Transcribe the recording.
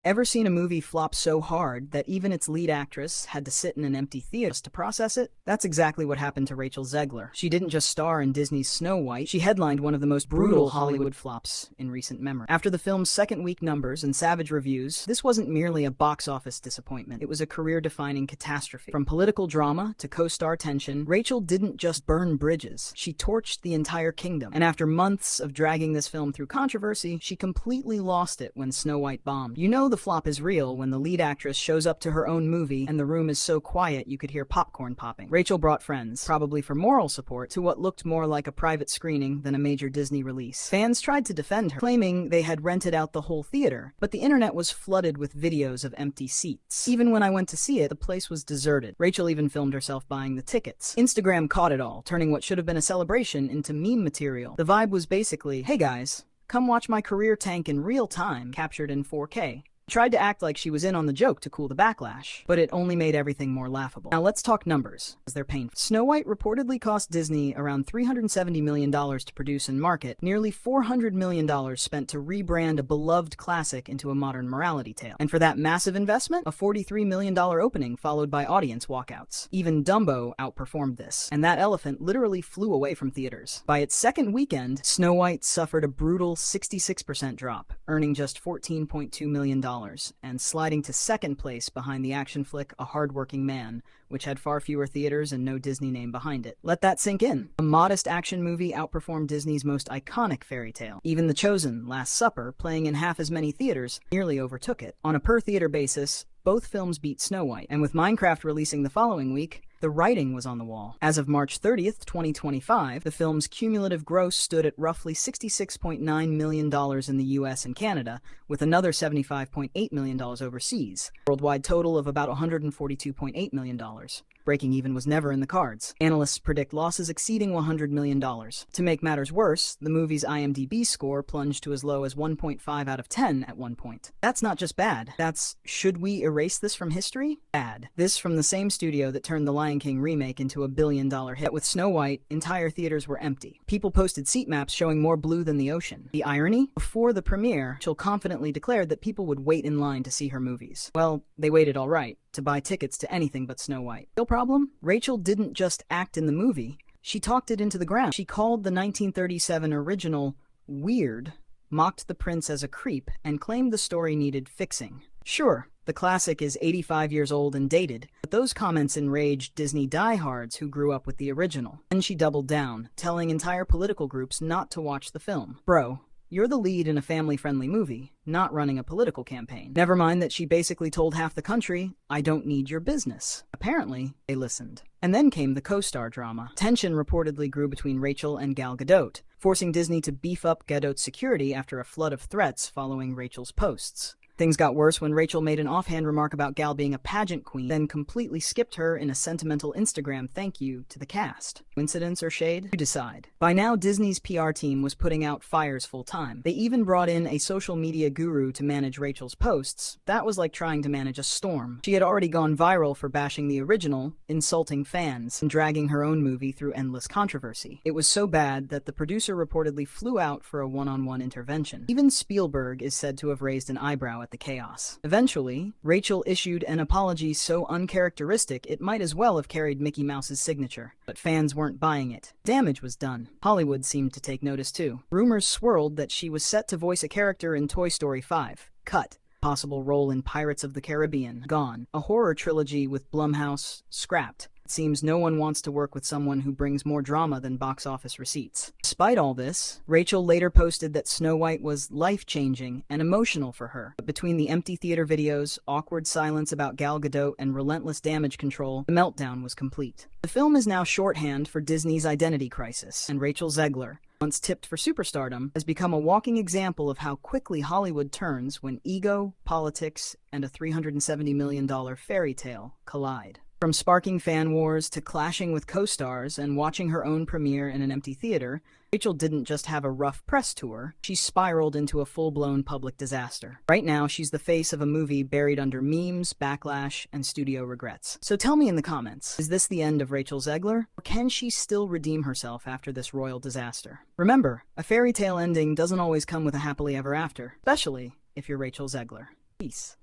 Ever seen a movie flop so hard that even its lead actress had to sit in an empty theater to process it? That's exactly what happened to Rachel Zegler. She didn't just star in Disney's Snow White, she headlined one of the most brutal Hollywood flops in recent memory. After the film's second-week numbers and savage reviews, this wasn't merely a box office disappointment. It was a career-defining catastrophe. From political drama to co-star tension, Rachel didn't just burn bridges. She torched the entire kingdom. And after months of dragging this film through controversy, she completely lost it when Snow White bombed. You know the flop is real when the lead actress shows up to her own movie and the room is so quiet you could hear popcorn popping. Rachel brought friends, probably for moral support, to what looked more like a private screening than a major Disney release. Fans tried to defend her, claiming they had rented out the whole theater, but the internet was flooded with videos of empty seats. Even when I went to see it, the place was deserted. Rachel even filmed herself buying the tickets. Instagram caught it all, turning what should have been a celebration into meme material. The vibe was basically, "Hey guys, come watch my career tank in real time," captured in 4K. Tried to act like she was in on the joke to cool the backlash, but it only made everything more laughable. Now let's talk numbers, as they're painful. Snow White reportedly cost Disney around $370 million to produce and market, nearly $400 million spent to rebrand a beloved classic into a modern morality tale. And for that massive investment, a $43 million opening followed by audience walkouts. Even Dumbo outperformed this, and that elephant literally flew away from theaters. By its second weekend, Snow White suffered a brutal 66% drop, earning just $14.2 million. And sliding to second place behind the action flick A Hard-Working Man, which had far fewer theaters and no Disney name behind it. Let that sink in. A modest action movie outperformed Disney's most iconic fairy tale. Even The Chosen, Last Supper, playing in half as many theaters, nearly overtook it. On a per-theater basis, both films beat Snow White, and with Minecraft releasing the following week, the writing was on the wall. As of March 30th, 2025, the film's cumulative gross stood at roughly $66.9 million in the US and Canada, with another $75.8 million overseas. Worldwide total of about $142.8 million. Breaking even was never in the cards. Analysts predict losses exceeding $100 million. To make matters worse, the movie's IMDb score plunged to as low as 1.5 out of 10 at one point. That's not just bad. That's, should we erase this from history? Bad. This from the same studio that turned the Lion King remake into a billion-dollar hit. With Snow White, entire theaters were empty. People posted seat maps showing more blue than the ocean. The irony? Before the premiere, Rachel confidently declared that people would wait in line to see her movies. Well, they waited all right, to buy tickets to anything but Snow White. Real problem? Rachel didn't just act in the movie, she talked it into the ground. She called the 1937 original weird, mocked the prince as a creep, and claimed the story needed fixing. Sure, the classic is 85 years old and dated, but those comments enraged Disney diehards who grew up with the original. And she doubled down, telling entire political groups not to watch the film. Bro, you're the lead in a family-friendly movie, not running a political campaign. Never mind that she basically told half the country, "I don't need your business." Apparently, they listened. And then came the co-star drama. Tension reportedly grew between Rachel and Gal Gadot, forcing Disney to beef up Gadot's security after a flood of threats following Rachel's posts. Things got worse when Rachel made an offhand remark about Gal being a pageant queen, then completely skipped her in a sentimental Instagram thank you to the cast. Coincidence or shade? You decide. By now, Disney's PR team was putting out fires full-time. They even brought in a social media guru to manage Rachel's posts. That was like trying to manage a storm. She had already gone viral for bashing the original, insulting fans, and dragging her own movie through endless controversy. It was so bad that the producer reportedly flew out for a one-on-one intervention. Even Spielberg is said to have raised an eyebrow at the chaos. Eventually, Rachel issued an apology so uncharacteristic it might as well have carried Mickey Mouse's signature. But fans weren't buying it. Damage was done. Hollywood seemed to take notice too. Rumors swirled that she was set to voice a character in Toy Story 5. Cut. Possible role in Pirates of the Caribbean. Gone. A horror trilogy with Blumhouse. Scrapped. It seems no one wants to work with someone who brings more drama than box office receipts. Despite all this, Rachel later posted that Snow White was life-changing and emotional for her. But between the empty theater videos, awkward silence about Gal Gadot, and relentless damage control, the meltdown was complete. The film is now shorthand for Disney's identity crisis, and Rachel Zegler, once tipped for superstardom, has become a walking example of how quickly Hollywood turns when ego, politics, and a $370 million fairy tale collide. From sparking fan wars to clashing with co-stars and watching her own premiere in an empty theater, Rachel didn't just have a rough press tour, she spiraled into a full-blown public disaster. Right now, she's the face of a movie buried under memes, backlash, and studio regrets. So tell me in the comments, is this the end of Rachel Zegler? Or can she still redeem herself after this royal disaster? Remember, a fairy tale ending doesn't always come with a happily ever after, especially if you're Rachel Zegler. Peace.